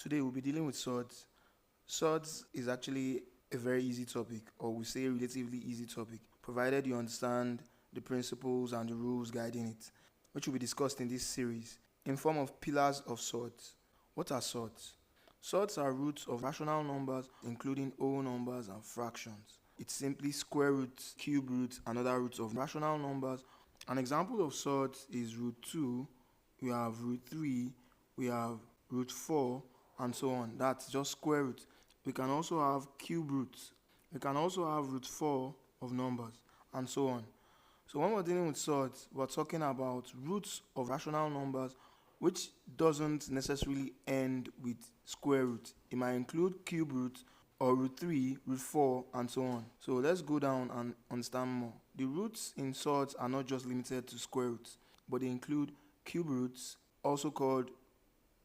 Today we'll be dealing with surds. Surds is actually a very easy topic, or we say a relatively easy topic, provided you understand the principles and the rules guiding it, which will be discussed in this series in form of pillars of surds. What are surds? Surds are roots of rational numbers, including whole numbers and fractions. It's simply square roots, cube roots, and other roots of rational numbers. An example of surds is root 2, we have root 3, we have root 4, and so on. That's just square root. We can also have cube roots. We can also have root 4 of numbers, and so on. So when we're dealing with surds, we're talking about roots of rational numbers which doesn't necessarily end with square root. It might include cube root or root 3, root 4, and so on. So let's go down and understand more. The roots in surds are not just limited to square roots, but they include cube roots, also called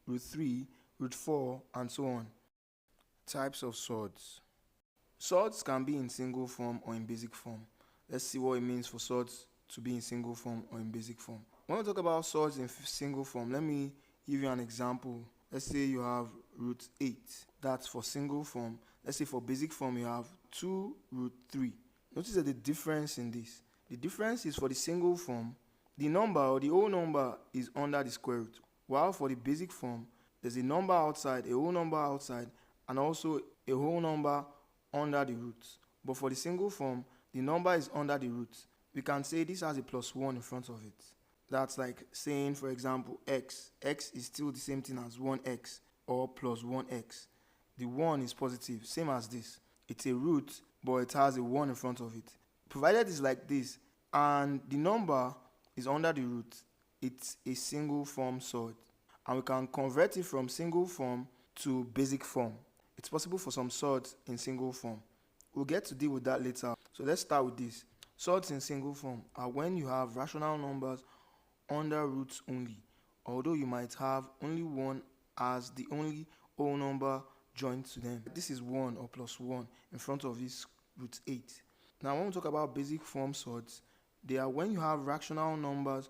root 3, root 4, and so on. Types of surds. Surds can be in single form or in basic form. Let's see what it means for surds to be in single form or in basic form. When we talk about surds in single form, let me give you an example. Let's say you have root 8. That's for single form. Let's say for basic form, you have 2 root 3. Notice that the difference in this. The difference is for the single form, the number or the whole number is under the square root. While for the basic form, there's a number outside, a whole number outside, and also a whole number under the root. But for the single form, the number is under the root. We can say this has a plus 1 in front of it. That's like saying, for example, x. X is still the same thing as 1x or plus 1x. The 1 is positive, same as this. It's a root, but it has a 1 in front of it. Provided it's like this, and the number is under the root, it's a single form surd. And we can convert it from single form to basic form. It's possible for some surds in single form. We'll get to deal with that later. So let's start with this. Surds in single form are when you have rational numbers under roots only, although you might have only one as the only whole number joined to them. This is 1 or plus 1 in front of this root 8. Now when we talk about basic form surds, they are when you have rational numbers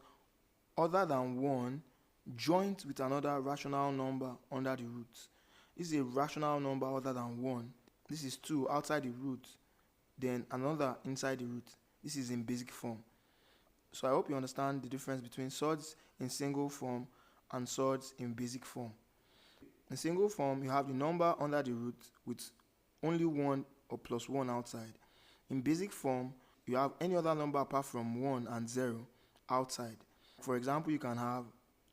other than 1 joined with another rational number under the root. This is a rational number other than 1. This is 2 outside the root, then another inside the root. This is in basic form. So I hope you understand the difference between surds in single form and surds in basic form. In single form, you have the number under the root with only 1 or plus 1 outside. In basic form, you have any other number apart from 1 and 0 outside. For example, you can have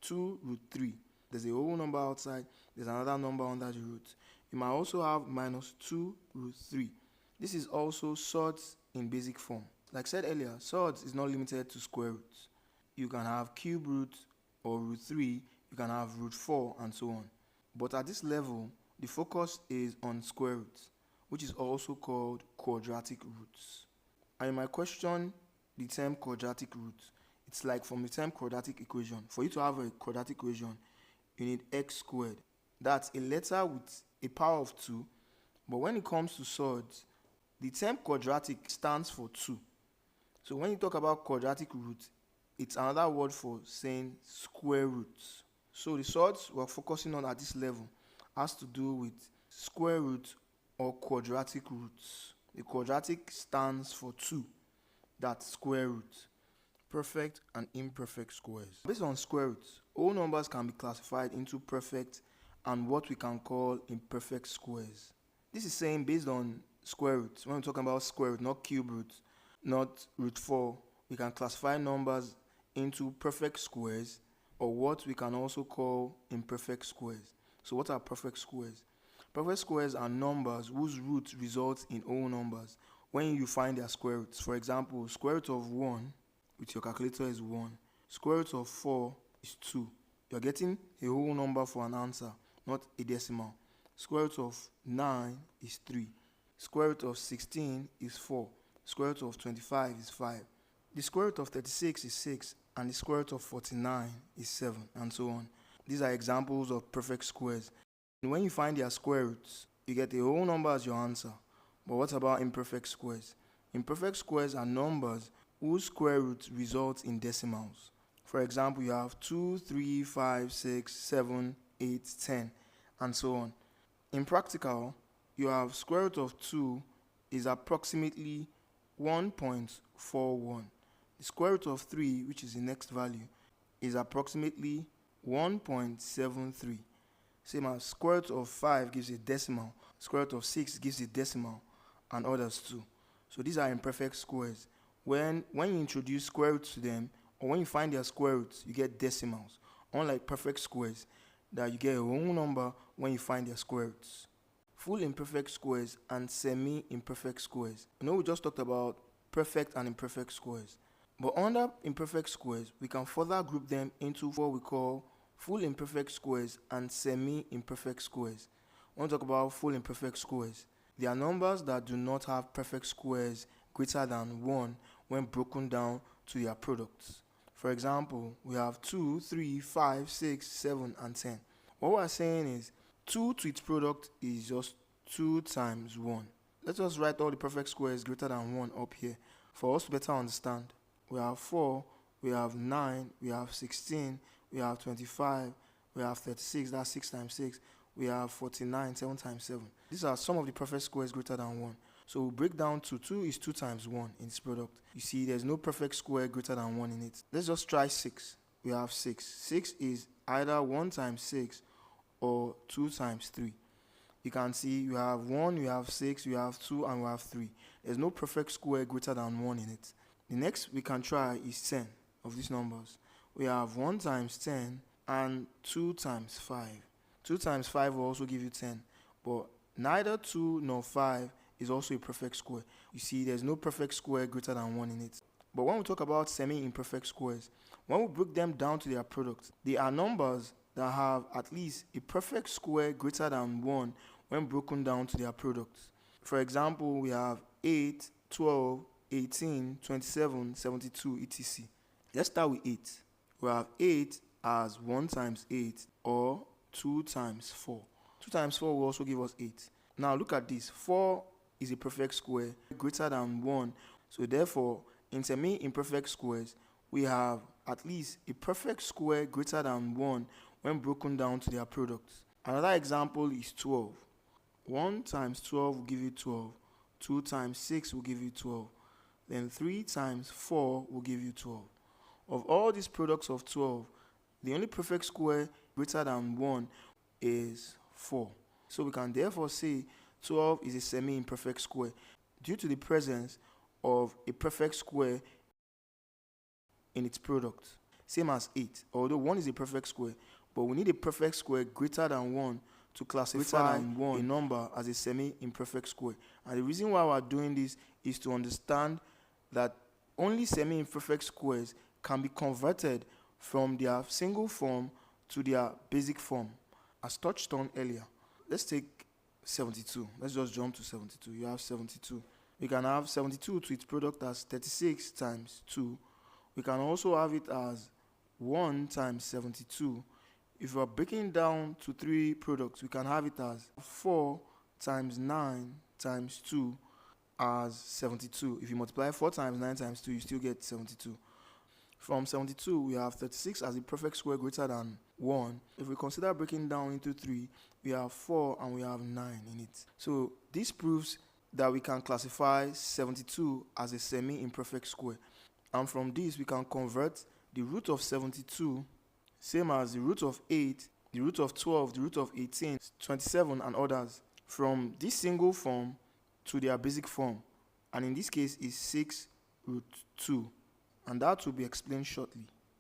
2 root 3. There's a whole number outside, there's another number under the root. You might also have minus 2 root 3. This is also surds in basic form. Like I said earlier, surds is not limited to square roots. You can have cube root or root 3, you can have root 4, and so on. But at this level, the focus is on square roots, which is also called quadratic roots. And you might question the term quadratic root. It's like from the term quadratic equation. For you to have a quadratic equation, you need x squared. That's a letter with a power of 2. But when it comes to surds, the term quadratic stands for 2. So when you talk about quadratic root, it's another word for saying square roots. So the surds we're focusing on at this level has to do with square root or quadratic roots. The quadratic stands for 2. That's square root. Perfect and imperfect squares. Based on square roots, all numbers can be classified into perfect and what we can call imperfect squares. This is saying based on square roots. When we're talking about square root, not cube root, not root 4, we can classify numbers into perfect squares or what we can also call imperfect squares. So what are perfect squares? Perfect squares are numbers whose root results in whole numbers when you find their square roots. For example, square root of 1 with your calculator is 1. Square root of 4 is 2. You're getting a whole number for an answer, not a decimal. Square root of 9 is 3. Square root of 16 is 4. Square root of 25 is 5. The square root of 36 is 6. And the square root of 49 is 7, and so on. These are examples of perfect squares. And when you find their square roots, you get a whole number as your answer. But what about imperfect squares? Imperfect squares are numbers whose square root results in decimals. For example, you have 2, 3, 5, 6, 7, 8, 10. and so on. In practical, you have square root of 2 is approximately 1.41. The square root of 3, which is the next value, is approximately 1.73. Same as square root of 5 gives a decimal, square root of 6 gives a decimal, and others too. So these are imperfect squares. When you introduce square roots to them, or when you find their square roots, you get decimals. Unlike perfect squares, that you get a whole number when you find their square roots. Full imperfect squares and semi-imperfect squares. We just talked about perfect and imperfect squares. But under imperfect squares, we can further group them into what we call full imperfect squares and semi-imperfect squares. When we talk about full imperfect squares, they are numbers that do not have perfect squares greater than 1 when broken down to their products. For example, we have 2, 3, 5, 6, 7, and 10. What we're saying is 2 to its product is just 2 times 1. Let's just write all the perfect squares greater than 1 up here for us to better understand. We have 4, we have 9, we have 16, we have 25, we have 36, that's 6 times 6. We have 49, 7 times 7. These are some of the perfect squares greater than 1. So we break down to 2 is 2 times 1 in this product. You see, there's no perfect square greater than 1 in it. Let's just try 6. We have 6. 6 is either 1 times 6 or 2 times 3. You can see you have 1, you have 6, you have 2, and we have 3. There's no perfect square greater than 1 in it. The next we can try is 10 of these numbers. We have 1 times 10 and 2 times 5. 2 times 5 will also give you 10. But neither 2 nor 5 is also a perfect square. You see, there's no perfect square greater than 1 in it. But when we talk about semi-imperfect squares, when we break them down to their product, they are numbers that have at least a perfect square greater than 1 when broken down to their products. For example, we have 8, 12, 18, 27, 72, etc. Let's start with 8. We have 8 as 1 times 8 or 2 times 4. 2 times 4 will also give us 8. Now look at this. 4 is a perfect square greater than 1. So therefore, in semi-imperfect squares, we have at least a perfect square greater than 1 when broken down to their products. Another example is 12. 1 times 12 will give you 12. 2 times 6 will give you 12. Then 3 times 4 will give you 12. Of all these products of 12, the only perfect square greater than 1 is 4. So we can therefore say 12 is a semi-imperfect square due to the presence of a perfect square in its product. Same as 8. Although 1 is a perfect square, but we need a perfect square greater than 1 to classify a number as a semi-imperfect square. And the reason why we're doing this is to understand that only semi-imperfect squares can be converted from their single form to their basic form, as touched on earlier. Let's take 72. Let's just jump to 72. You have 72. We can have 72 to its product as 36 times 2. We can also have it as 1 times 72. If we are breaking down to 3 products, we can have it as 4 times 9 times 2 as 72. If you multiply 4 times 9 times 2, you still get 72. From 72, we have 36 as a perfect square greater than 1. If we consider breaking down into 3, we have 4 and we have 9 in it. So this proves that we can classify 72 as a semi-imperfect square. And from this, we can convert the root of 72, same as the root of 8, the root of 12, the root of 18, 27, and others, from this single form to their basic form. And in this case is 6 root 2. And that will be explained shortly.